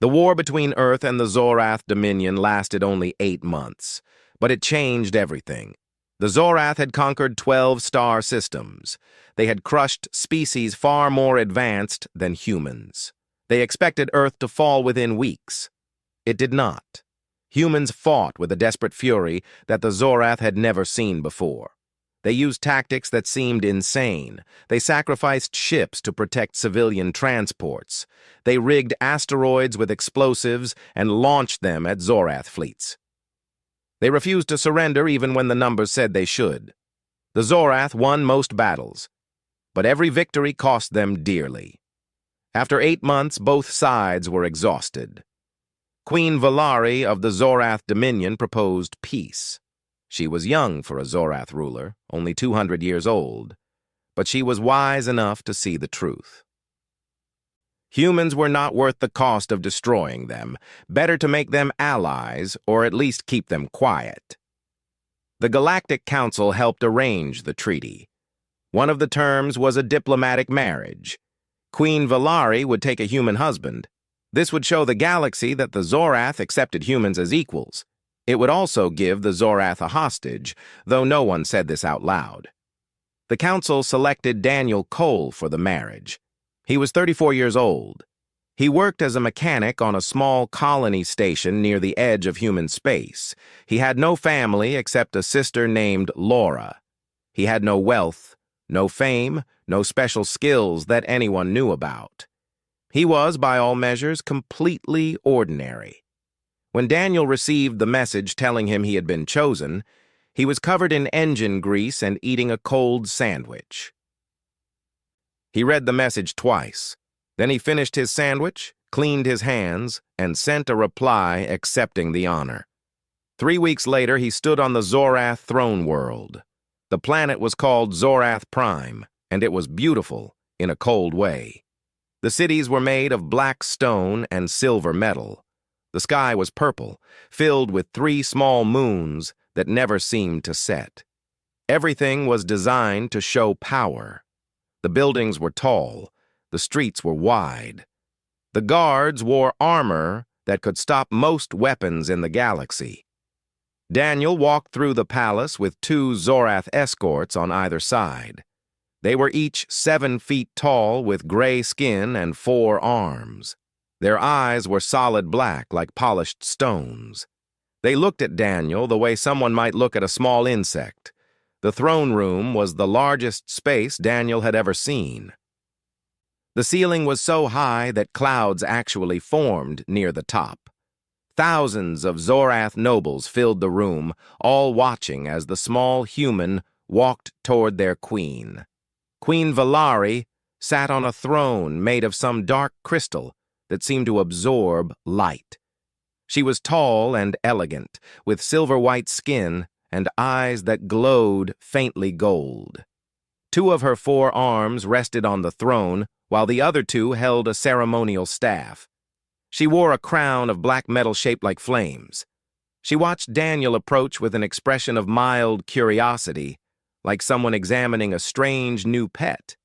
The war between Earth and the Zorath Dominion lasted only 8 months, but it changed everything. The Zorath had conquered 12 star systems. They had crushed species far more advanced than humans. They expected Earth to fall within weeks. It did not. Humans fought with a desperate fury that the Zorath had never seen before. They used tactics that seemed insane. They sacrificed ships to protect civilian transports. They rigged asteroids with explosives and launched them at Zorath fleets. They refused to surrender even when the numbers said they should. The Zorath won most battles, but every victory cost them dearly. After 8 months, both sides were exhausted. Queen Valari of the Zorath Dominion proposed peace. She was young for a Zorath ruler, only 200 years old, but she was wise enough to see the truth. Humans were not worth the cost of destroying them. Better to make them allies, or at least keep them quiet. The Galactic Council helped arrange the treaty. One of the terms was a diplomatic marriage. Queen Valari would take a human husband. This would show the galaxy that the Zorath accepted humans as equals. It would also give the Zorath a hostage, though no one said this out loud. The council selected Daniel Cole for the marriage. He was 34 years old. He worked as a mechanic on a small colony station near the edge of human space. He had no family except a sister named Laura. He had no wealth, no fame, no special skills that anyone knew about. He was, by all measures, completely ordinary. When Daniel received the message telling him he had been chosen, he was covered in engine grease and eating a cold sandwich. He read the message twice. Then he finished his sandwich, cleaned his hands, and sent a reply accepting the honor. 3 weeks later, he stood on the Zorath throne world. The planet was called Zorath Prime, and it was beautiful in a cold way. The cities were made of black stone and silver metal. The sky was purple, filled with 3 small moons that never seemed to set. Everything was designed to show power. The buildings were tall, the streets were wide. The guards wore armor that could stop most weapons in the galaxy. Daniel walked through the palace with 2 Zorath escorts on either side. They were each 7 feet tall with gray skin and 4 arms. Their eyes were solid black like polished stones. They looked at Daniel the way someone might look at a small insect. The throne room was the largest space Daniel had ever seen. The ceiling was so high that clouds actually formed near the top. Thousands of Zorath nobles filled the room, all watching as the small human walked toward their queen. Queen Valari sat on a throne made of some dark crystal that seemed to absorb light. She was tall and elegant, with silver-white skin and eyes that glowed faintly gold. 2 of her 4 arms rested on the throne, while the other 2 held a ceremonial staff. She wore a crown of black metal shaped like flames. She watched Daniel approach with an expression of mild curiosity, like someone examining a strange new pet.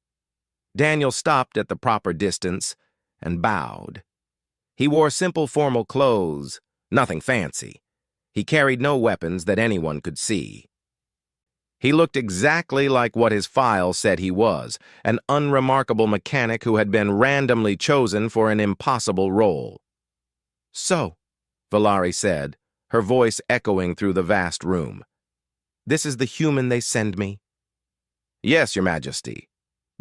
Daniel stopped at the proper distance and bowed. He wore simple formal clothes, nothing fancy. He carried no weapons that anyone could see. He looked exactly like what his file said he was, an unremarkable mechanic who had been randomly chosen for an impossible role. "So," Valari said, her voice echoing through the vast room, "this is the human they send me?" "Yes, Your Majesty,"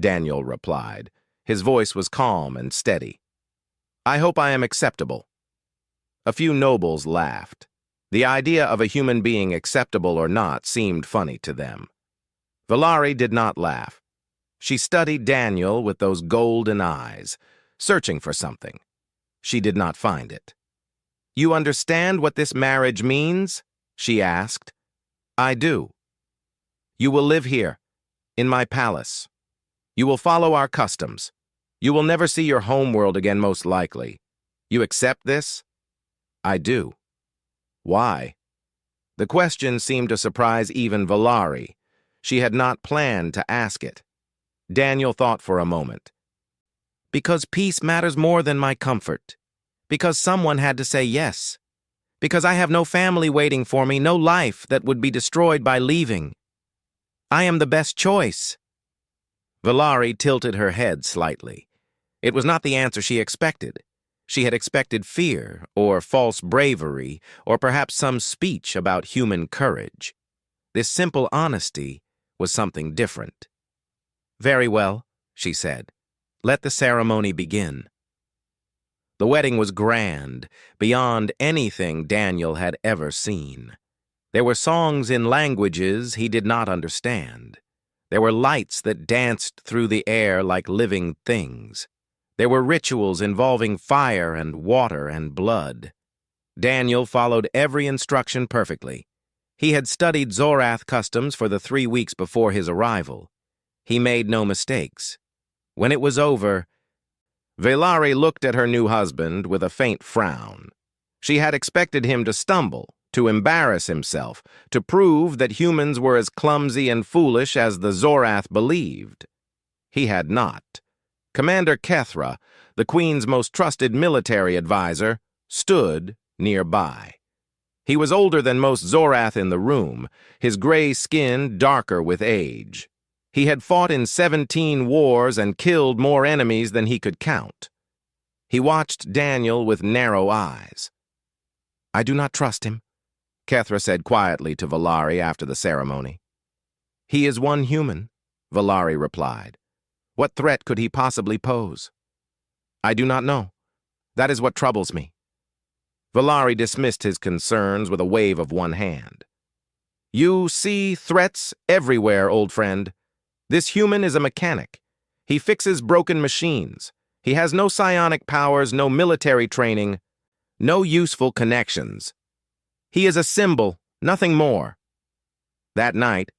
Daniel replied. His voice was calm and steady. "I hope I am acceptable." A few nobles laughed. The idea of a human being acceptable or not seemed funny to them. Valari did not laugh. She studied Daniel with those golden eyes, searching for something. She did not find it. "You understand what this marriage means?" she asked. "I do. You will live here, in my palace. You will follow our customs. You will never see your homeworld again, most likely. You accept this?" "I do." "Why?" The question seemed to surprise even Valari. She had not planned to ask it. Daniel thought for a moment. "Because peace matters more than my comfort. Because someone had to say yes. Because I have no family waiting for me, no life that would be destroyed by leaving. I am the best choice. Valari tilted her head slightly. It was not the answer she expected. She had expected fear, or false bravery, or perhaps some speech about human courage. This simple honesty was something different. "Very well," she said. "Let the ceremony begin." The wedding was grand, beyond anything Daniel had ever seen. There were songs in languages he did not understand. There were lights that danced through the air like living things. There were rituals involving fire and water and blood. Daniel followed every instruction perfectly. He had studied Zorath customs for the 3 weeks before his arrival. He made no mistakes. When it was over, Valari looked at her new husband with a faint frown. She had expected him to stumble, to embarrass himself, to prove that humans were as clumsy and foolish as the Zorath believed. He had not. Commander Kethra, the Queen's most trusted military advisor, stood nearby. He was older than most Zorath in the room, his gray skin darker with age. He had fought in 17 wars and killed more enemies than he could count. He watched Daniel with narrow eyes. "I do not trust him," Kethra said quietly to Valari after the ceremony. "He is one human," Valari replied. "What threat could he possibly pose?" "I do not know. That is what troubles me." Valari dismissed his concerns with a wave of one hand. "You see threats everywhere, old friend. This human is a mechanic. He fixes broken machines. He has no psionic powers, no military training, no useful connections. He is a symbol, nothing more." That night,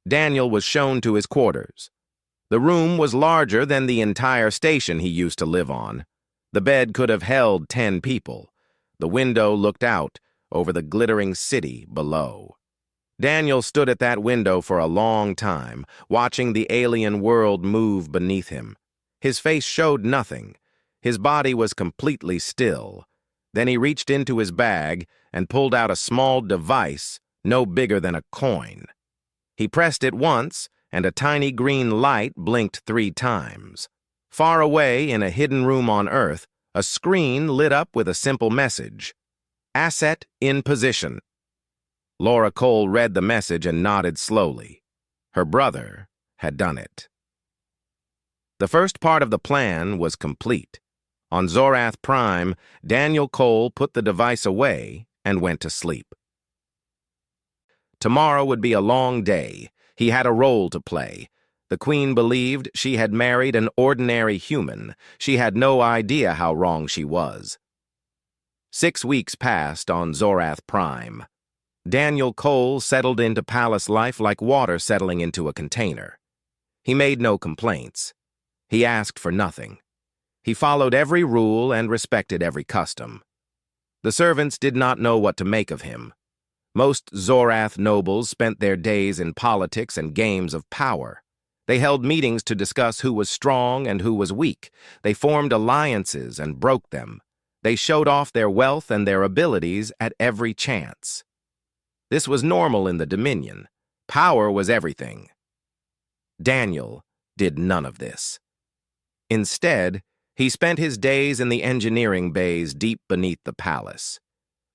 Daniel was shown to his quarters. The room was larger than the entire station he used to live on. The bed could have held 10 people. The window looked out over the glittering city below. Daniel stood at that window for a long time, watching the alien world move beneath him. His face showed nothing. His body was completely still. Then he reached into his bag and pulled out a small device no bigger than a coin. He pressed it once, and a tiny green light blinked 3 times. Far away in a hidden room on Earth, a screen lit up with a simple message: "Asset in position." Laura Cole read the message and nodded slowly. Her brother had done it. The first part of the plan was complete. On Zorath Prime, Daniel Cole put the device away and went to sleep. Tomorrow would be a long day. He had a role to play. The Queen believed she had married an ordinary human. She had no idea how wrong she was. 6 weeks passed on Zorath Prime. Daniel Cole settled into palace life like water settling into a container. He made no complaints. He asked for nothing. He followed every rule and respected every custom. The servants did not know what to make of him. Most Zorath nobles spent their days in politics and games of power. They held meetings to discuss who was strong and who was weak. They formed alliances and broke them. They showed off their wealth and their abilities at every chance. This was normal in the Dominion. Power was everything. Daniel did none of this. Instead, he spent his days in the engineering bays deep beneath the palace.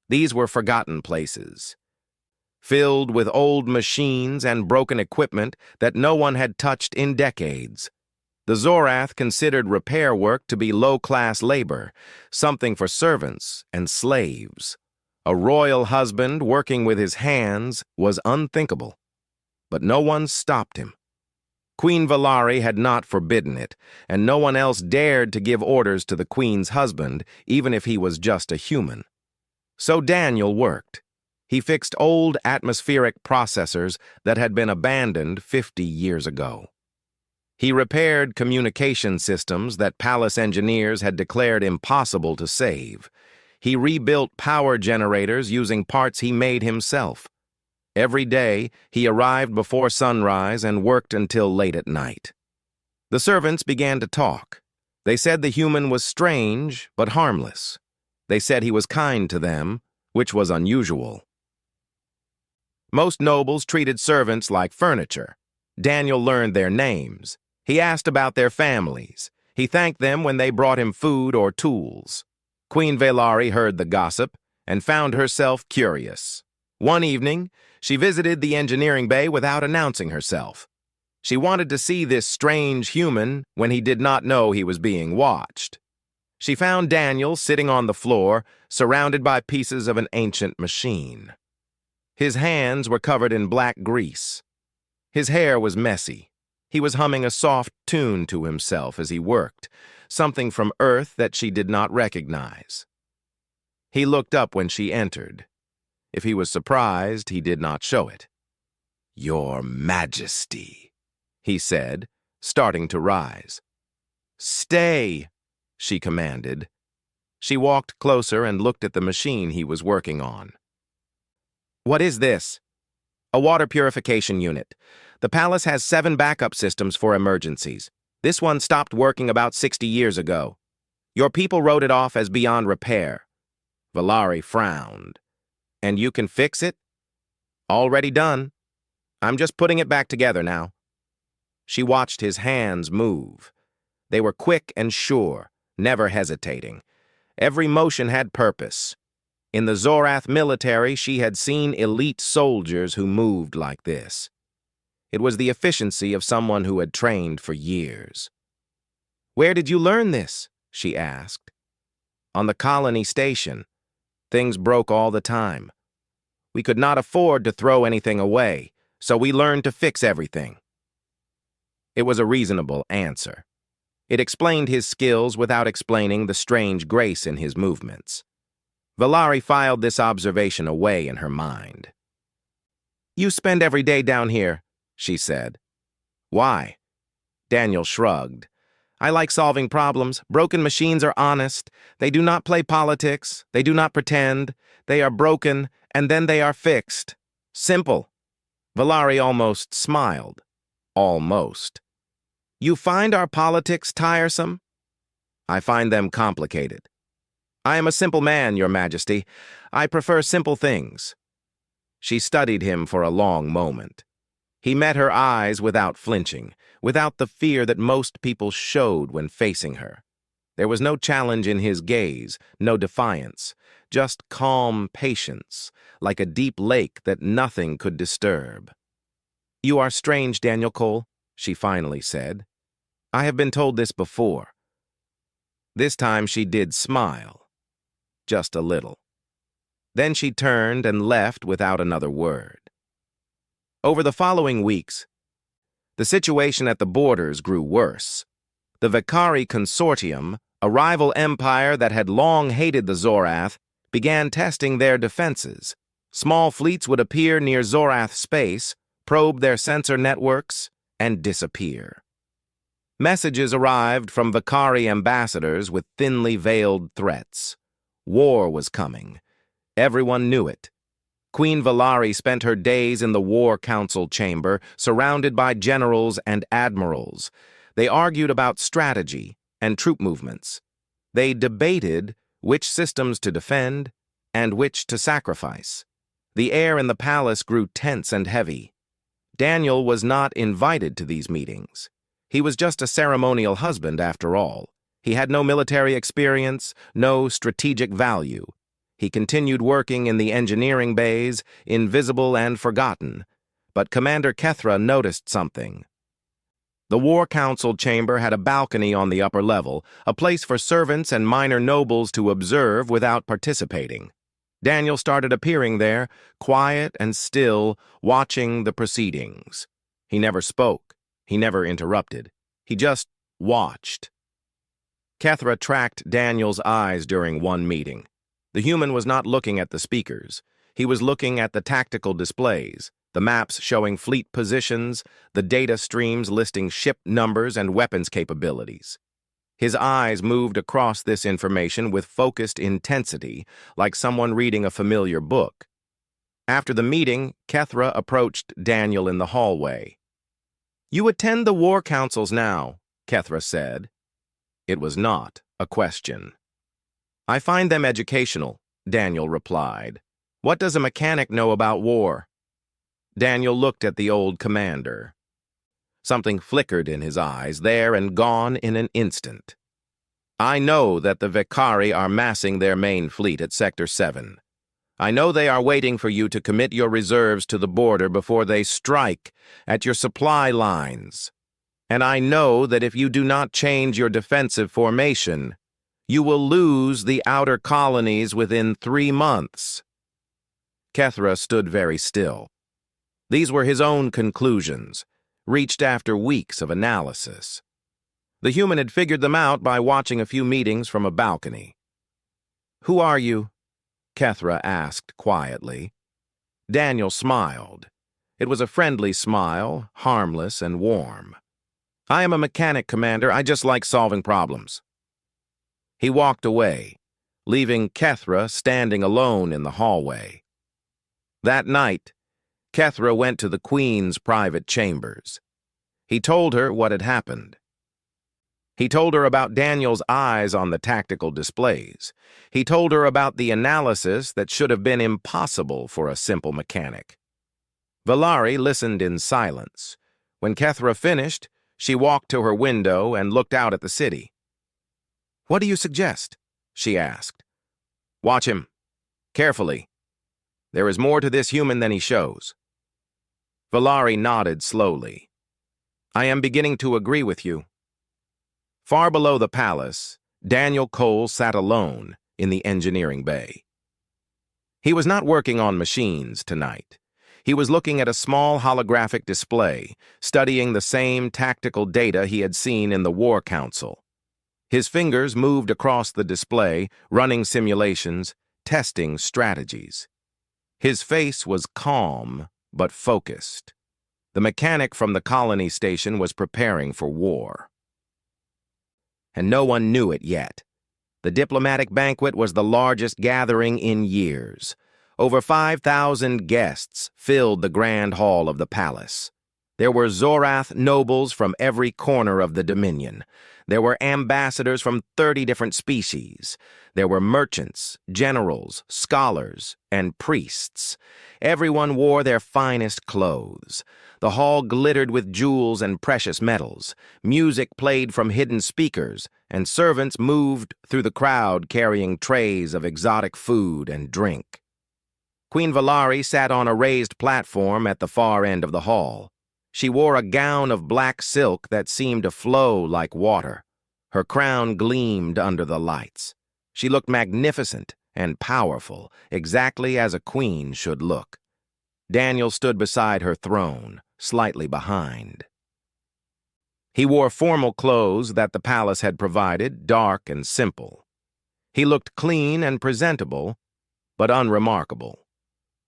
These were forgotten places, filled with old machines and broken equipment that no one had touched in decades. The Zorath considered repair work to be low-class labor, something for servants and slaves. A royal husband working with his hands was unthinkable. But no one stopped him. Queen Valari had not forbidden it, and no one else dared to give orders to the Queen's husband, even if he was just a human. So Daniel worked. He fixed old atmospheric processors that had been abandoned 50 years ago. He repaired communication systems that palace engineers had declared impossible to save. He rebuilt power generators using parts he made himself. Every day, he arrived before sunrise and worked until late at night. The servants began to talk. They said the human was strange but harmless. They said he was kind to them, which was unusual. Most nobles treated servants like furniture. Daniel learned their names. He asked about their families. He thanked them when they brought him food or tools. Queen Velari heard the gossip and found herself curious. One evening, she visited the engineering bay without announcing herself. She wanted to see this strange human when he did not know he was being watched. She found Daniel sitting on the floor, surrounded by pieces of an ancient machine. His hands were covered in black grease. His hair was messy. He was humming a soft tune to himself as he worked, something from Earth that she did not recognize. He looked up when she entered. If he was surprised, he did not show it. "Your Majesty," he said, starting to rise. "Stay," she commanded. She walked closer and looked at the machine he was working on. "What is this?" "A water purification unit. The palace has 7 backup systems for emergencies. This one stopped working about 60 years ago. Your people wrote it off as beyond repair." Velari frowned. "And you can fix it?" "Already done. I'm just putting it back together now." She watched his hands move. They were quick and sure, never hesitating. Every motion had purpose. In the Zorath military, she had seen elite soldiers who moved like this. It was the efficiency of someone who had trained for years. "Where did you learn this?" she asked. "On the colony station. Things broke all the time. We could not afford to throw anything away, so we learned to fix everything." It was a reasonable answer. It explained his skills without explaining the strange grace in his movements. Velari filed this observation away in her mind. "You spend every day down here," she said. "Why?" Daniel shrugged. "I like solving problems. Broken machines are honest. They do not play politics. They do not pretend. They are broken, and then they are fixed. Simple." Velari almost smiled. Almost. "You find our politics tiresome?" "I find them complicated." "I am a simple man, Your Majesty. I prefer simple things." She studied him for a long moment. He met her eyes without flinching, without the fear that most people showed when facing her. There was no challenge in his gaze, no defiance, just calm patience, like a deep lake that nothing could disturb. "You are strange, Daniel Cole," she finally said. "I have been told this before." This time she did smile. Just a little. Then she turned and left without another word. Over the following weeks, the situation at the borders grew worse. The Vakari Consortium, a rival empire that had long hated the Zorath, began testing their defenses. Small fleets would appear near Zorath space, probe their sensor networks, and disappear. Messages arrived from Vakari ambassadors with thinly veiled threats. War was coming. Everyone knew it. Queen Velari spent her days in the War Council chamber, surrounded by generals and admirals. They argued about strategy and troop movements. They debated which systems to defend and which to sacrifice. The air in the palace grew tense and heavy. Daniel was not invited to these meetings. He was just a ceremonial husband, after all. He had no military experience, no strategic value. He continued working in the engineering bays, invisible and forgotten. But Commander Kethra noticed something. The War Council chamber had a balcony on the upper level, a place for servants and minor nobles to observe without participating. Daniel started appearing there, quiet and still, watching the proceedings. He never spoke. He never interrupted. He just watched. Kethra tracked Daniel's eyes during one meeting. The human was not looking at the speakers. He was looking at the tactical displays, the maps showing fleet positions, the data streams listing ship numbers and weapons capabilities. His eyes moved across this information with focused intensity, like someone reading a familiar book. After the meeting, Kethra approached Daniel in the hallway. "You attend the War Councils now," Kethra said. It was not a question. I find them educational, Daniel replied. What does a mechanic know about war? Daniel looked at the old commander. Something flickered in his eyes, there and gone in an instant. I know that the Vicari are massing their main fleet at Sector 7. I know they are waiting for you to commit your reserves to the border before they strike at your supply lines. And I know that if you do not change your defensive formation, you will lose the outer colonies within 3 months. Kethra stood very still. These were his own conclusions, reached after weeks of analysis. The human had figured them out by watching a few meetings from a balcony. Who are you? Kethra asked quietly. Daniel smiled. It was a friendly smile, harmless and warm. I am a mechanic, Commander. I just like solving problems. He walked away, leaving Kethra standing alone in the hallway. That night, Kethra went to the Queen's private chambers. He told her what had happened. He told her about Daniel's eyes on the tactical displays. He told her about the analysis that should have been impossible for a simple mechanic. Valari listened in silence. When Kethra finished, she walked to her window and looked out at the city. What do you suggest? She asked. Watch him. Carefully. There is more to this human than he shows. Valari nodded slowly. I am beginning to agree with you. Far below the palace, Daniel Cole sat alone in the engineering bay. He was not working on machines tonight. He was looking at a small holographic display, studying the same tactical data he had seen in the War Council. His fingers moved across the display, running simulations, testing strategies. His face was calm but focused. The mechanic from the colony station was preparing for war. And no one knew it yet. The diplomatic banquet was the largest gathering in years. Over 5,000 guests filled the grand hall of the palace. There were Zorath nobles from every corner of the Dominion. There were ambassadors from 30 different species. There were merchants, generals, scholars, and priests. Everyone wore their finest clothes. The hall glittered with jewels and precious metals. Music played from hidden speakers, and servants moved through the crowd carrying trays of exotic food and drink. Queen Valari sat on a raised platform at the far end of the hall. She wore a gown of black silk that seemed to flow like water. Her crown gleamed under the lights. She looked magnificent and powerful, exactly as a queen should look. Daniel stood beside her throne, slightly behind. He wore formal clothes that the palace had provided, dark and simple. He looked clean and presentable, but unremarkable.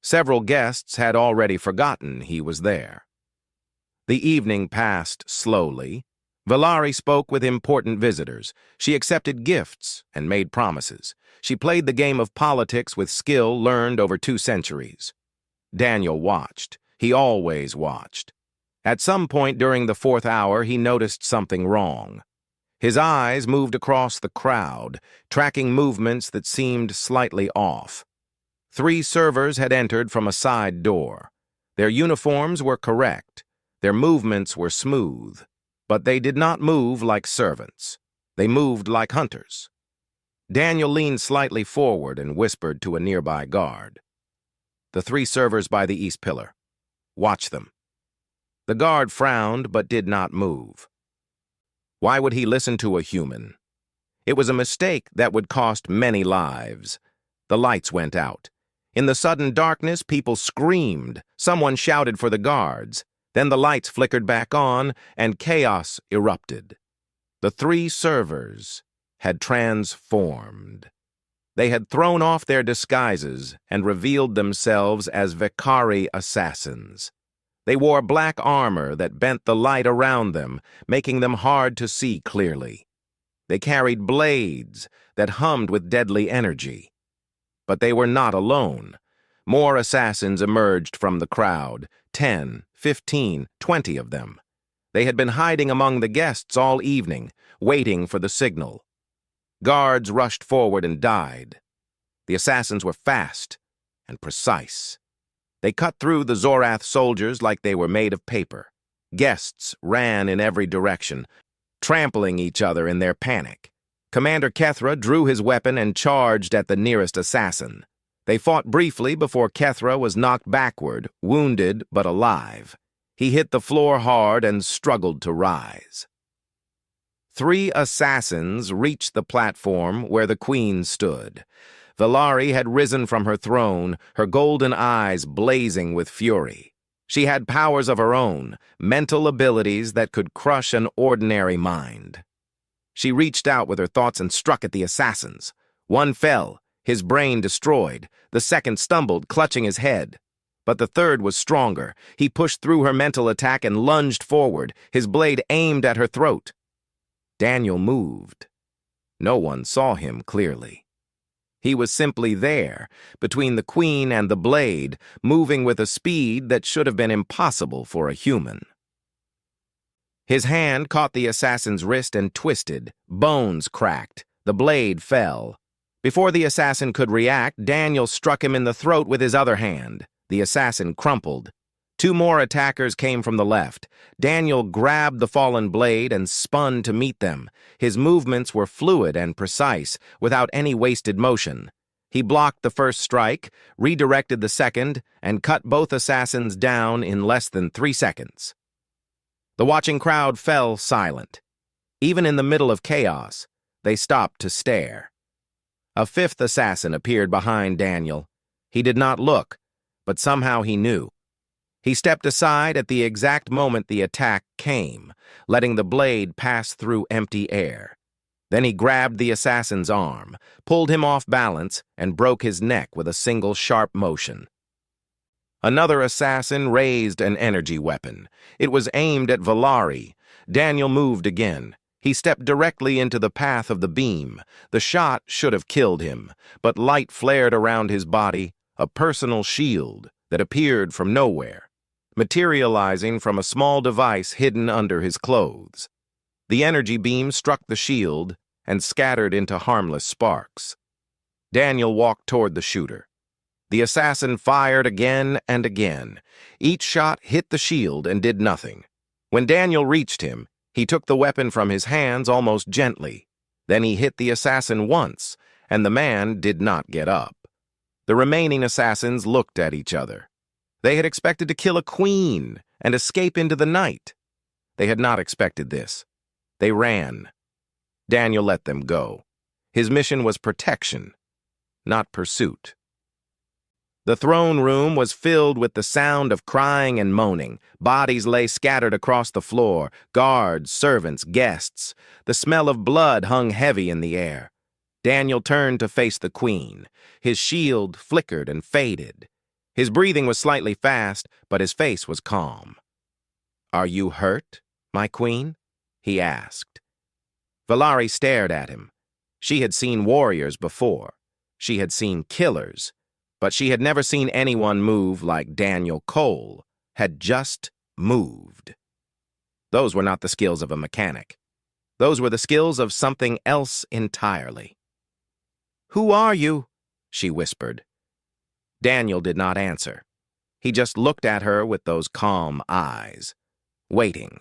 Several guests had already forgotten he was there. The evening passed slowly. Valari spoke with important visitors. She accepted gifts and made promises. She played the game of politics with skill learned over 2 centuries. Daniel watched. He always watched. At some point during the 4th hour, he noticed something wrong. His eyes moved across the crowd, tracking movements that seemed slightly off. 3 servers had entered from a side door. Their uniforms were correct. Their movements were smooth. But they did not move like servants. They moved like hunters. Daniel leaned slightly forward and whispered to a nearby guard. The 3 servers by the east pillar. Watch them. The guard frowned but did not move. Why would he listen to a human? It was a mistake that would cost many lives. The lights went out. In the sudden darkness, people screamed. Someone shouted for the guards. Then the lights flickered back on, and chaos erupted. The 3 servers had transformed. They had thrown off their disguises and revealed themselves as Vicari assassins. They wore black armor that bent the light around them, making them hard to see clearly. They carried blades that hummed with deadly energy. But they were not alone. More assassins emerged from the crowd, 10, 15, 20 of them. They had been hiding among the guests all evening, waiting for the signal. Guards rushed forward and died. The assassins were fast and precise. They cut through the Zorath soldiers like they were made of paper. Guests ran in every direction, trampling each other in their panic. Commander Kethra drew his weapon and charged at the nearest assassin. They fought briefly before Kethra was knocked backward, wounded but alive. He hit the floor hard and struggled to rise. 3 assassins reached the platform where the queen stood. Valari had risen from her throne, her golden eyes blazing with fury. She had powers of her own, mental abilities that could crush an ordinary mind. She reached out with her thoughts and struck at the assassins. One fell, his brain destroyed. The second stumbled, clutching his head. But the third was stronger. He pushed through her mental attack and lunged forward, his blade aimed at her throat. Daniel moved. No one saw him clearly. He was simply there, between the queen and the blade, moving with a speed that should have been impossible for a human. His hand caught the assassin's wrist and twisted. Bones cracked. The blade fell. Before the assassin could react, Daniel struck him in the throat with his other hand. The assassin crumpled. 2 more attackers came from the left. Daniel grabbed the fallen blade and spun to meet them. His movements were fluid and precise, without any wasted motion. He blocked the first strike, redirected the second, and cut both assassins down in less than 3 seconds. The watching crowd fell silent. Even in the middle of chaos, they stopped to stare. A 5th assassin appeared behind Daniel. He did not look, but somehow he knew. He stepped aside at the exact moment the attack came, letting the blade pass through empty air. Then he grabbed the assassin's arm, pulled him off balance, and broke his neck with a single sharp motion. Another assassin raised an energy weapon. It was aimed at Valari. Daniel moved again. He stepped directly into the path of the beam. The shot should have killed him, but light flared around his body, a personal shield that appeared from nowhere, materializing from a small device hidden under his clothes. The energy beam struck the shield and scattered into harmless sparks. Daniel walked toward the shooter. The assassin fired again and again. Each shot hit the shield and did nothing. When Daniel reached him, he took the weapon from his hands almost gently. Then he hit the assassin once, and the man did not get up. The remaining assassins looked at each other. They had expected to kill a queen and escape into the night. They had not expected this. They ran. Daniel let them go. His mission was protection, not pursuit. The throne room was filled with the sound of crying and moaning. Bodies lay scattered across the floor, guards, servants, guests. The smell of blood hung heavy in the air. Daniel turned to face the queen. His shield flickered and faded. His breathing was slightly fast, but his face was calm. "Are you hurt, my queen?" he asked. Valari stared at him. She had seen warriors before. She had seen killers. But she had never seen anyone move like Daniel Cole had just moved. Those were not the skills of a mechanic. Those were the skills of something else entirely. "Who are you?" she whispered. Daniel did not answer. He just looked at her with those calm eyes, waiting.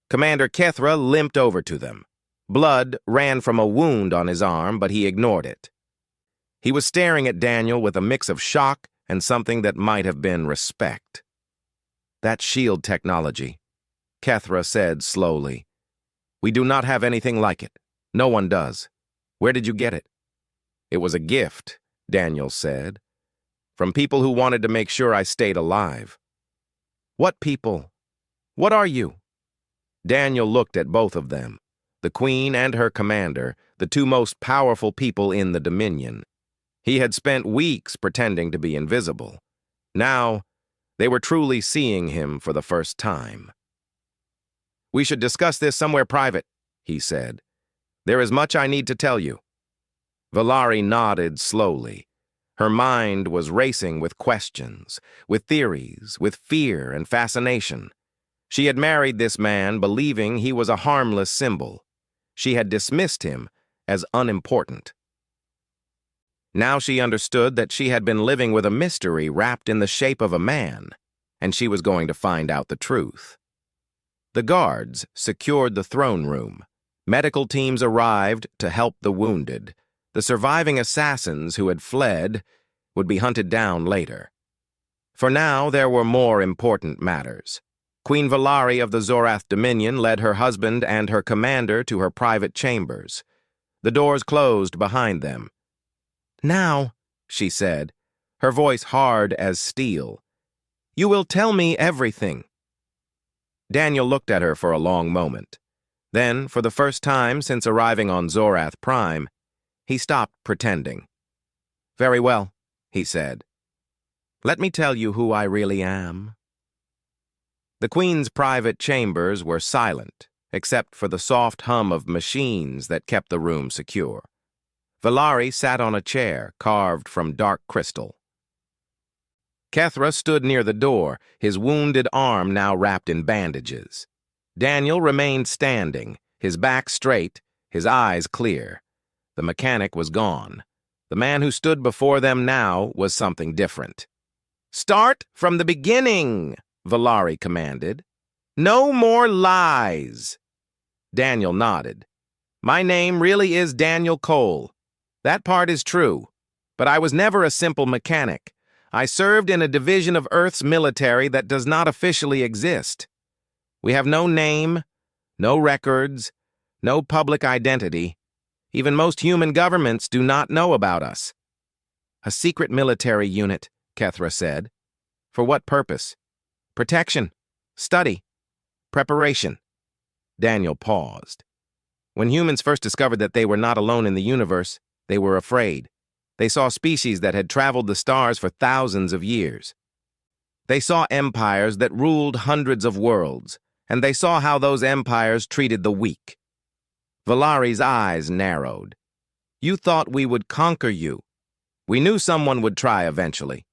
Commander Kethra limped over to them. Blood ran from a wound on his arm, but he ignored it. He was staring at Daniel with a mix of shock and something that might have been respect. "That shield technology," Kethra said slowly. "We do not have anything like it. No one does. Where did you get it?" "It was a gift," Daniel said. "From people who wanted to make sure I stayed alive." "What people? What are you?" Daniel looked at both of them, the queen and her commander, the 2 most powerful people in the Dominion. He had spent weeks pretending to be invisible. Now, they were truly seeing him for the first time. "We should discuss this somewhere private," he said. "There is much I need to tell you." Valari nodded slowly. Her mind was racing with questions, with theories, with fear and fascination. She had married this man believing he was a harmless symbol. She had dismissed him as unimportant. Now she understood that she had been living with a mystery wrapped in the shape of a man, and she was going to find out the truth. The guards secured the throne room. Medical teams arrived to help the wounded. The surviving assassins who had fled would be hunted down later. For now, there were more important matters. Queen Valari of the Zorath Dominion led her husband and her commander to her private chambers. The doors closed behind them. "Now," she said, her voice hard as steel, "you will tell me everything." Daniel looked at her for a long moment. Then, for the first time since arriving on Zorath Prime, he stopped pretending. "Very well," he said. "Let me tell you who I really am." The Queen's private chambers were silent, except for the soft hum of machines that kept the room secure. Valari sat on a chair carved from dark crystal. Kethra stood near the door, his wounded arm now wrapped in bandages. Daniel remained standing, his back straight, his eyes clear. The mechanic was gone. The man who stood before them now was something different. "Start from the beginning," Valari commanded. "No more lies." Daniel nodded. "My name really is Daniel Cole. That part is true, but I was never a simple mechanic. I served in a division of Earth's military that does not officially exist. We have no name, no records, no public identity. Even most human governments do not know about us." "A secret military unit," Kethra said. "For what purpose?" "Protection, study, preparation." Daniel paused. When humans first discovered that they were not alone in the universe, they were afraid. They saw species that had traveled the stars for thousands of years. They saw empires that ruled hundreds of worlds, and they saw how those empires treated the weak. Valari's eyes narrowed. "You thought we would conquer you. We knew someone would try eventually,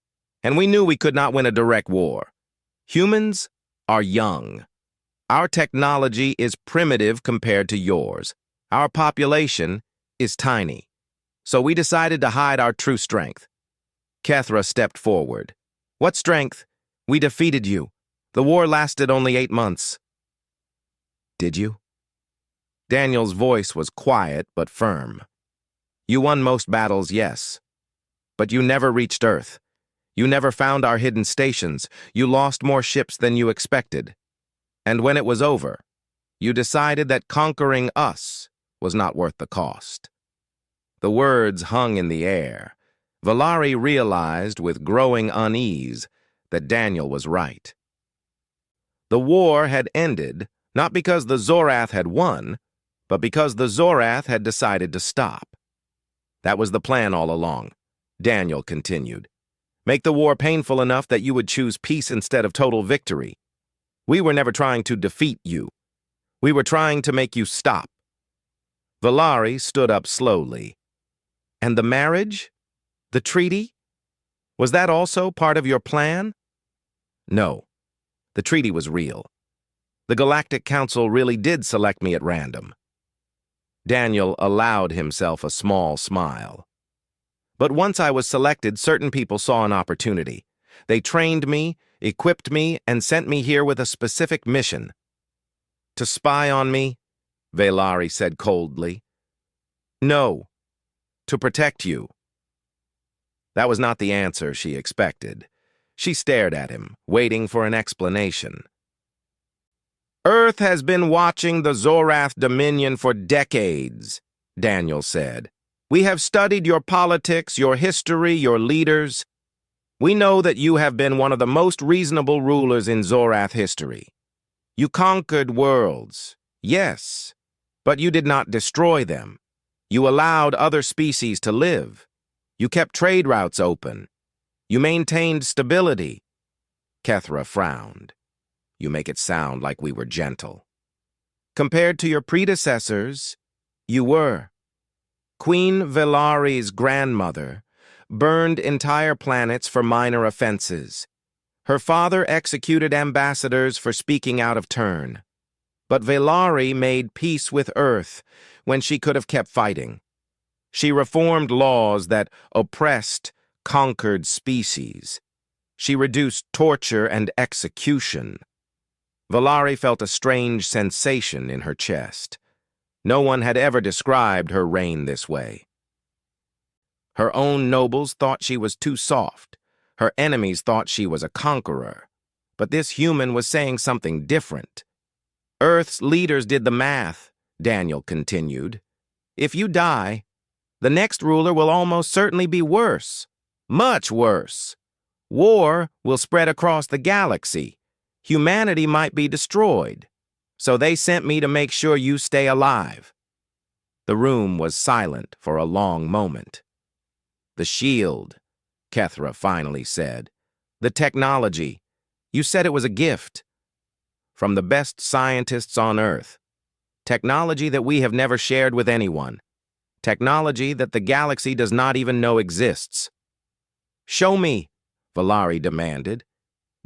and we knew we could not win a direct war. Humans are young. Our technology is primitive compared to yours. Our population is tiny. So we decided to hide our true strength." Kethra stepped forward. "What strength? We defeated you. The war lasted only 8 months." "Did you?" Daniel's voice was quiet but firm. "You won most battles, yes. But you never reached Earth. You never found our hidden stations. You lost more ships than you expected. And when it was over, you decided that conquering us was not worth the cost." The words hung in the air. Valari realized with growing unease that Daniel was right. The war had ended, not because the Zorath had won, but because the Zorath had decided to stop. "That was the plan all along," Daniel continued. "Make the war painful enough that you would choose peace instead of total victory. We were never trying to defeat you. We were trying to make you stop." Valari stood up slowly. "And the marriage? The treaty? Was that also part of your plan?" "No. The treaty was real. The Galactic Council really did select me at random." Daniel allowed himself a small smile. "But once I was selected, certain people saw an opportunity. They trained me, equipped me, and sent me here with a specific mission." "To spy on me?" Valari said coldly. "No. To protect you." That was not the answer she expected. She stared at him, waiting for an explanation. "Earth has been watching the Zorath Dominion for decades," Daniel said. "We have studied your politics, your history, your leaders. We know that you have been one of the most reasonable rulers in Zorath history. You conquered worlds, yes, but you did not destroy them. You allowed other species to live. You kept trade routes open. You maintained stability." Kethra frowned. "You make it sound like we were gentle." "Compared to your predecessors, you were. Queen Valari's grandmother burned entire planets for minor offenses. Her father executed ambassadors for speaking out of turn. But Valari made peace with Earth when she could have kept fighting. She reformed laws that oppressed conquered species. She reduced torture and execution. Valari felt a strange sensation in her chest. No one had ever described her reign this way. Her own nobles thought she was too soft. Her enemies thought she was a conqueror. But this human was saying something different. Earth's leaders did the math, Daniel continued. If you die, the next ruler will almost certainly be worse. Much worse. War will spread across the galaxy. Humanity might be destroyed. So they sent me to make sure you stay alive. The room was silent for a long moment. The shield, Kethra finally said. The technology. You said it was a gift. From the best scientists on Earth. Technology that we have never shared with anyone. Technology that the galaxy does not even know exists. Show me, Valari demanded.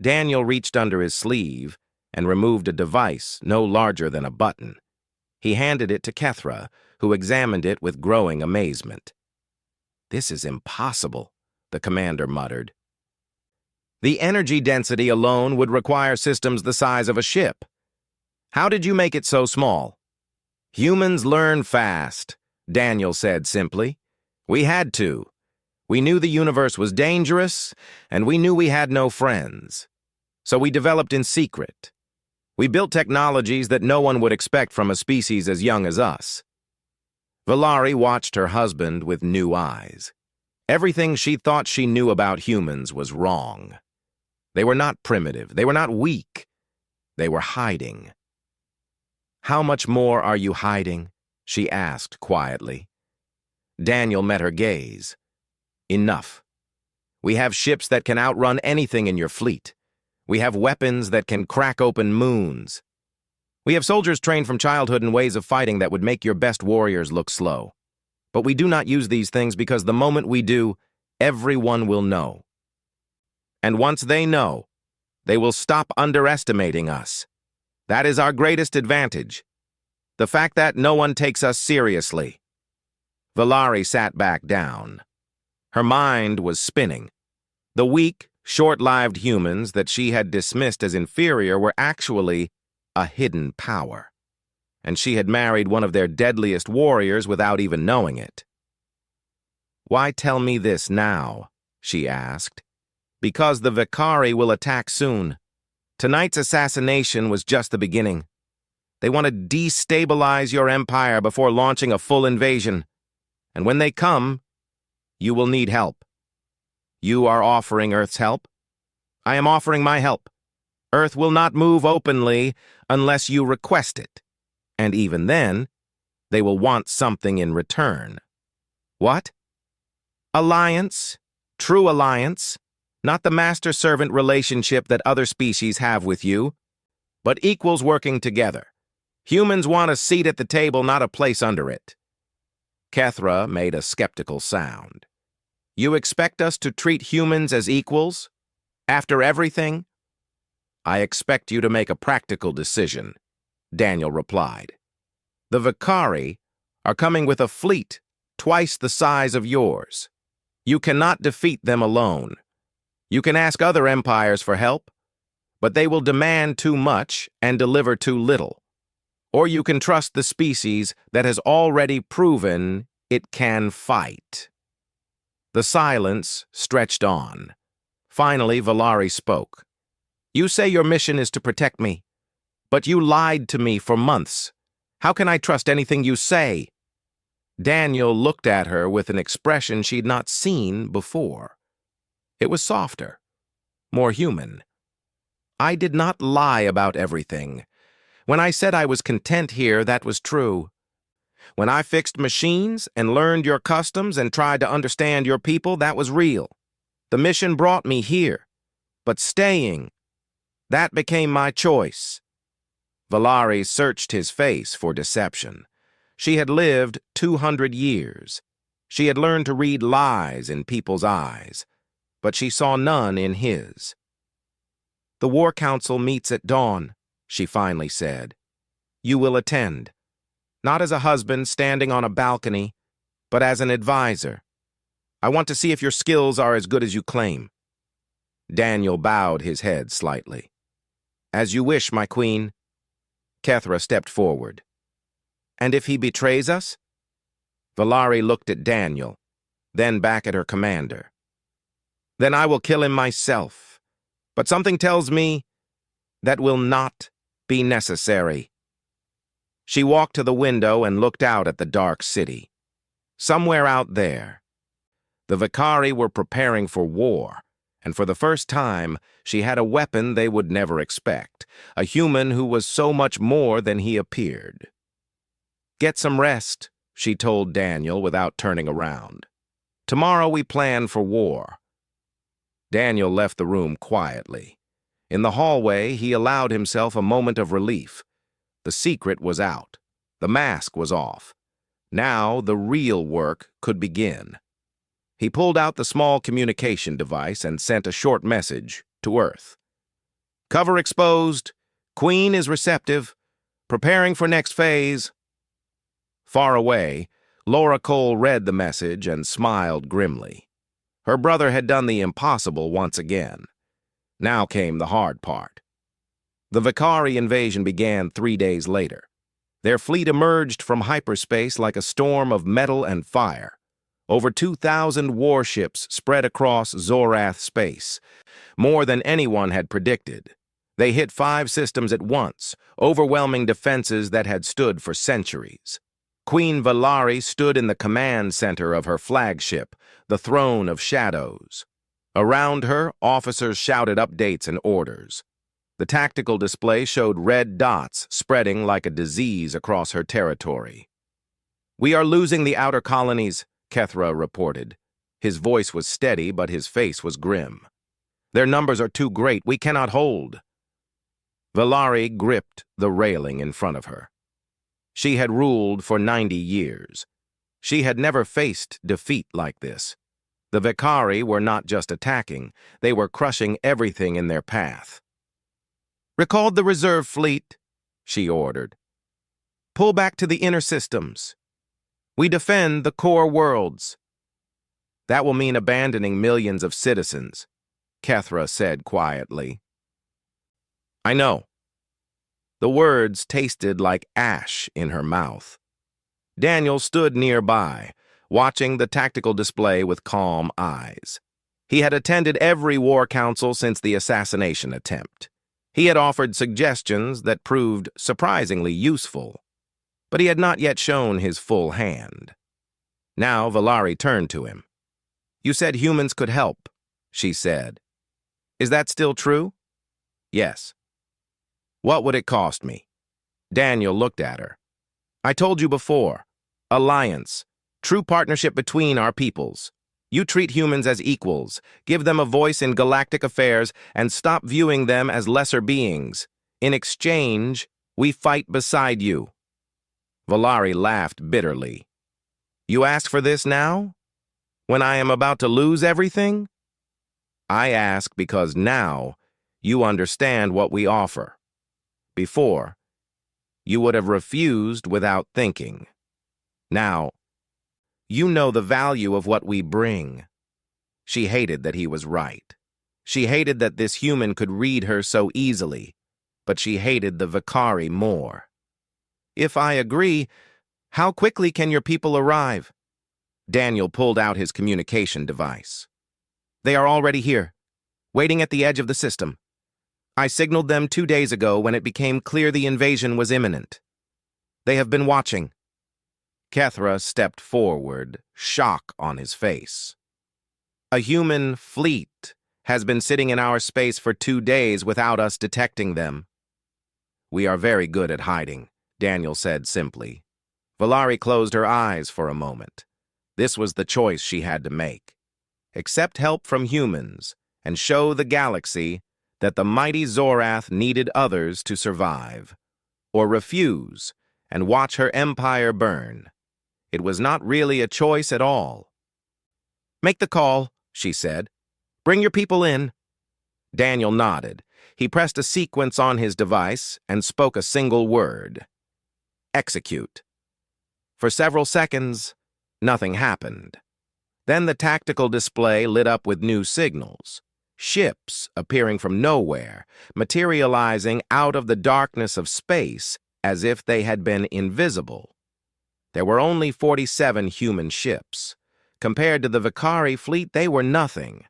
Daniel reached under his sleeve and removed a device no larger than a button. He handed it to Kethra, who examined it with growing amazement. This is impossible, the commander muttered. The energy density alone would require systems the size of a ship. How did you make it so small? Humans learn fast, Daniel said simply. We had to. We knew the universe was dangerous, and we knew we had no friends. So we developed in secret. We built technologies that no one would expect from a species as young as us. Valari watched her husband with new eyes. Everything she thought she knew about humans was wrong. They were not primitive. They were not weak. They were hiding. How much more are you hiding? She asked quietly. Daniel met her gaze. Enough. We have ships that can outrun anything in your fleet. We have weapons that can crack open moons. We have soldiers trained from childhood in ways of fighting that would make your best warriors look slow. But we do not use these things because the moment we do, everyone will know. And once they know, they will stop underestimating us. That is our greatest advantage. The fact that no one takes us seriously. Valari sat back down. Her mind was spinning. The weak, short-lived humans that she had dismissed as inferior were actually a hidden power. And she had married one of their deadliest warriors without even knowing it. Why tell me this now? She asked. Because the Vicari will attack soon. Tonight's assassination was just the beginning. They want to destabilize your empire before launching a full invasion. And when they come, you will need help. You are offering Earth's help. I am offering my help. Earth will not move openly unless you request it. And even then, they will want something in return. What? Alliance. True alliance. Not the master-servant relationship that other species have with you, but equals working together. Humans want a seat at the table, not a place under it. Kethra made a skeptical sound. You expect us to treat humans as equals? After everything? I expect you to make a practical decision, Daniel replied. The Vicari are coming with a fleet twice the size of yours. You cannot defeat them alone. You can ask other empires for help, but they will demand too much and deliver too little. Or you can trust the species that has already proven it can fight. The silence stretched on. Finally, Valari spoke. You say your mission is to protect me, but you lied to me for months. How can I trust anything you say? Daniel looked at her with an expression she'd not seen before. It was softer, more human. I did not lie about everything. When I said I was content here, that was true. When I fixed machines and learned your customs and tried to understand your people, that was real. The mission brought me here. But staying, that became my choice. Valari searched his face for deception. She had lived 200 years. She had learned to read lies in people's eyes, but she saw none in his. The War Council meets at dawn, she finally said. You will attend. Not as a husband standing on a balcony, but as an advisor. I want to see if your skills are as good as you claim." Daniel bowed his head slightly. "As you wish, my queen." Kethra stepped forward. "And if he betrays us?" Valari looked at Daniel, then back at her commander. "Then I will kill him myself. But something tells me that will not be necessary." She walked to the window and looked out at the dark city. Somewhere out there, the Vicari were preparing for war, and for the first time, she had a weapon they would never expect, a human who was so much more than he appeared. "Get some rest," she told Daniel without turning around. "Tomorrow we plan for war." Daniel left the room quietly. In the hallway, he allowed himself a moment of relief. The secret was out. The mask was off. Now the real work could begin. He pulled out the small communication device and sent a short message to Earth. "Cover exposed. Queen is receptive. Preparing for next phase." Far away, Laura Cole read the message and smiled grimly. Her brother had done the impossible once again. Now came the hard part. The Vicari invasion began 3 days later. Their fleet emerged from hyperspace like a storm of metal and fire. Over 2,000 warships spread across Zorath space, more than anyone had predicted. They hit 5 systems at once, overwhelming defenses that had stood for centuries. Queen Valari stood in the command center of her flagship, the Throne of Shadows. Around her, officers shouted updates and orders. The tactical display showed red dots spreading like a disease across her territory. "We are losing the outer colonies," Kethra reported. His voice was steady, but his face was grim. "Their numbers are too great. We cannot hold." Valari gripped the railing in front of her. She had ruled for 90 years. She had never faced defeat like this. The Vicari were not just attacking, they were crushing everything in their path. "Recall the reserve fleet," she ordered. "Pull back to the inner systems. We defend the core worlds." "That will mean abandoning millions of citizens," Kethra said quietly. "I know." The words tasted like ash in her mouth. Daniel stood nearby, watching the tactical display with calm eyes. He had attended every war council since the assassination attempt. He had offered suggestions that proved surprisingly useful, but he had not yet shown his full hand. Now Valari turned to him. "You said humans could help," she said. "Is that still true?" "Yes." "What would it cost me?" Daniel looked at her. "I told you before. Alliance. True partnership between our peoples. You treat humans as equals, give them a voice in galactic affairs, and stop viewing them as lesser beings. In exchange, we fight beside you." Valari laughed bitterly. "You ask for this now? When I am about to lose everything?" "I ask because now you understand what we offer. Before, you would have refused without thinking. Now, you know the value of what we bring." She hated that he was right. She hated that this human could read her so easily, but she hated the Vicari more. "If I agree, how quickly can your people arrive?" Daniel pulled out his communication device. "They are already here, waiting at the edge of the system. I signaled them 2 days ago when it became clear the invasion was imminent. They have been watching." Kethra stepped forward, shock on his face. "A human fleet has been sitting in our space for 2 days without us detecting them." "We are very good at hiding," Daniel said simply. Valari closed her eyes for a moment. This was the choice she had to make. Accept help from humans and show the galaxy that the mighty Zorath needed others to survive, or refuse and watch her empire burn. It was not really a choice at all. "Make the call," she said. "Bring your people in." Daniel nodded. He pressed a sequence on his device and spoke a single word. "Execute." For several seconds, Nothing happened. Then the tactical display lit up with new signals. Ships appearing from nowhere, materializing out of the darkness of space as if they had been invisible. There were only 47 human ships. Compared to the Vakari fleet, they were nothing.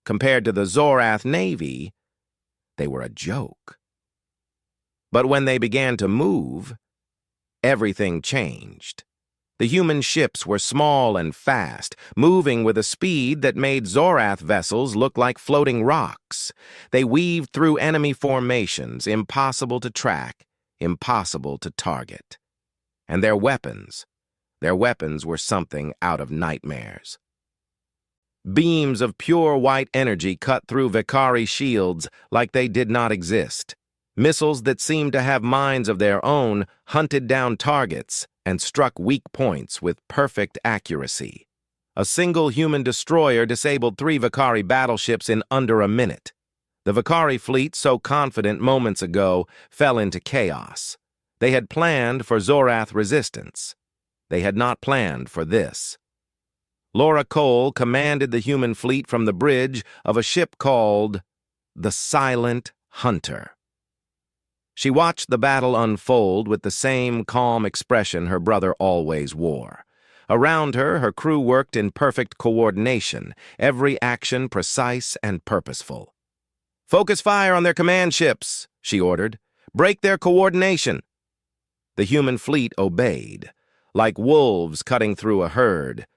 Compared to the Zorath Navy, they were a joke. But when they began to move, everything changed. The human ships were small and fast, moving with a speed that made Zorath vessels look like floating rocks. They weaved through enemy formations, impossible to track, impossible to target. And their weapons were something out of nightmares. Beams of pure white energy cut through Vakari shields like they did not exist. Missiles that seemed to have minds of their own hunted down targets and struck weak points with perfect accuracy. A single human destroyer disabled 3 Vakari battleships in under a minute. The Vakari fleet, so confident moments ago, fell into chaos. They had planned for Zorath resistance. They had not planned for this. Laura Cole commanded the human fleet from the bridge of a ship called the Silent Hunter. She watched the battle unfold with the same calm expression her brother always wore. Around her, her crew worked in perfect coordination, every action precise and purposeful. "Focus fire on their command ships," she ordered. "Break their coordination." The human fleet obeyed, like wolves cutting through a herd.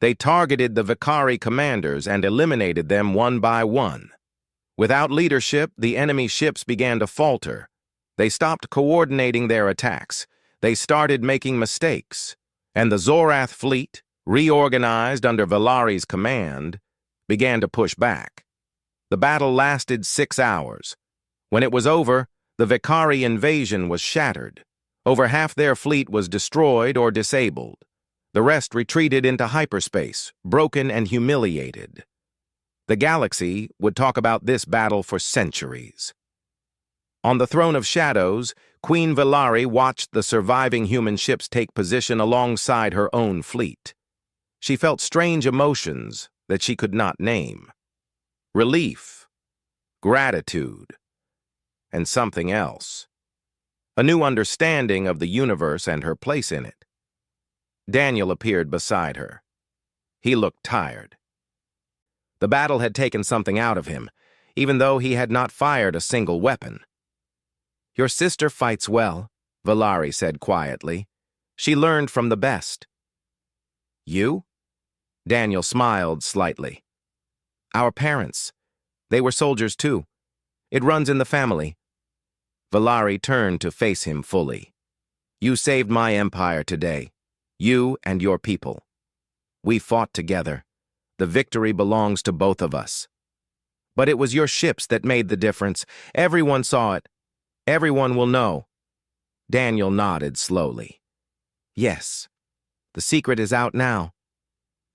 They targeted the Vakari commanders and eliminated them one by one. Without leadership, the enemy ships began to falter. They stopped coordinating their attacks. They started making mistakes. And the Zorath fleet, reorganized under Valari's command, began to push back. The battle lasted 6 hours. When it was over, the Vakari invasion was shattered. Over half their fleet was destroyed or disabled. The rest retreated into hyperspace, broken and humiliated. The galaxy would talk about this battle for centuries. On the throne of shadows, Queen Valari watched the surviving human ships take position alongside her own fleet. She felt strange emotions that she could not name. Relief, gratitude, and something else. A new understanding of the universe and her place in it. Daniel appeared beside her. He looked tired. The battle had taken something out of him, even though he had not fired a single weapon. "Your sister fights well," Valari said quietly. "She learned from the best." "You?" Daniel smiled slightly. "Our parents. They were soldiers too. It runs in the family." Valari turned to face him fully. "You saved my empire today. You and your people. We fought together. The victory belongs to both of us. But it was your ships that made the difference. Everyone saw it. Everyone will know." Daniel nodded slowly. "Yes, the secret is out now.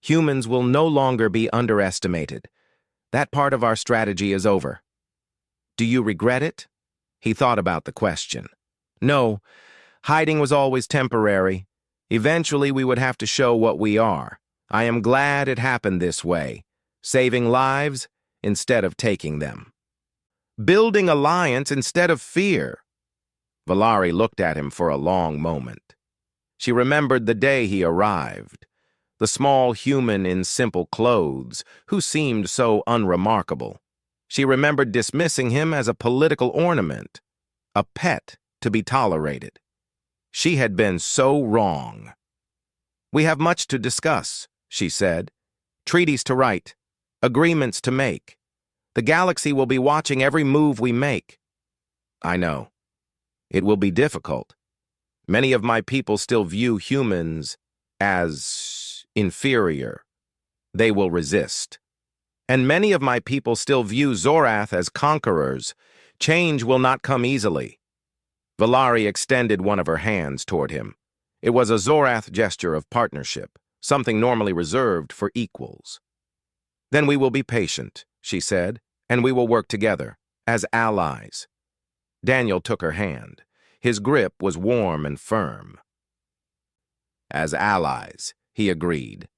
Humans will no longer be underestimated. That part of our strategy is over." "Do you regret it?" He thought about the question. "No, hiding was always temporary. Eventually we would have to show what we are. I am glad it happened this way, saving lives instead of taking them. Building alliance instead of fear." Valari looked at him for a long moment. She remembered the day he arrived, the small human in simple clothes who seemed so unremarkable. She remembered dismissing him as a political ornament, a pet to be tolerated. She had been so wrong. "We have much to discuss," she said. "Treaties to write, agreements to make. The galaxy will be watching every move we make." "I know. It will be difficult. Many of my people still view humans as inferior. They will resist. And many of my people still view Zorath as conquerors. Change will not come easily." Valari extended one of her hands toward him. It was a Zorath gesture of partnership, something normally reserved for equals. "Then we will be patient," she said, "and we will work together, as allies." Daniel took her hand. His grip was warm and firm. "As allies," he agreed.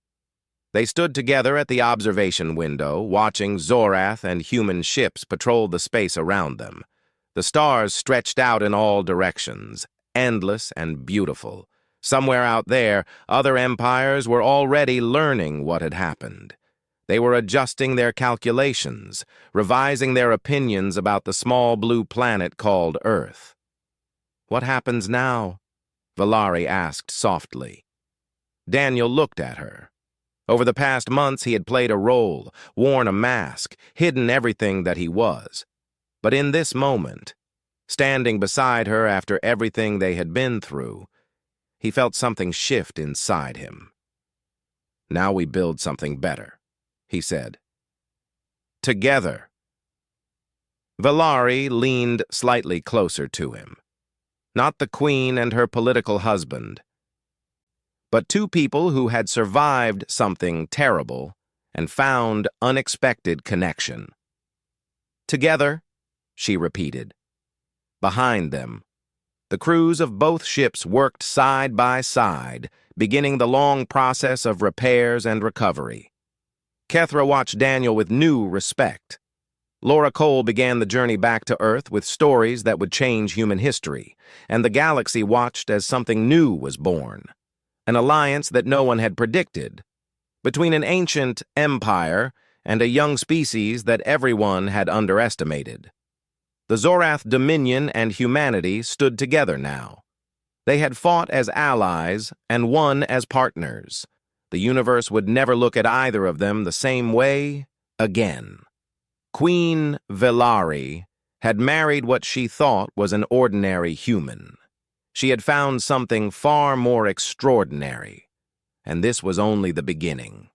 They stood together at the observation window, watching Zorath and human ships patrol the space around them. The stars stretched out in all directions, endless and beautiful. Somewhere out there, other empires were already learning what had happened. They were adjusting their calculations, revising their opinions about the small blue planet called Earth. "What happens now?" Valari asked softly. Daniel looked at her. Over the past months, he had played a role, worn a mask, hidden everything that he was. But in this moment, standing beside her after everything they had been through, he felt something shift inside him. "Now we build something better," he said. "Together." Valari leaned slightly closer to him. Not the queen and her political husband, but two people who had survived something terrible and found unexpected connection. "Together," she repeated. Behind them, the crews of both ships worked side by side, beginning the long process of repairs and recovery. Kethra watched Daniel with new respect. Laura Cole began the journey back to Earth with stories that would change human history, and the galaxy watched as something new was born. An alliance that no one had predicted, between an ancient empire and a young species that everyone had underestimated. The Zorath Dominion and humanity stood together now. They had fought as allies and won as partners. The universe would never look at either of them the same way again. Queen Valari had married what she thought was an ordinary human. She had found something far more extraordinary, and this was only the beginning.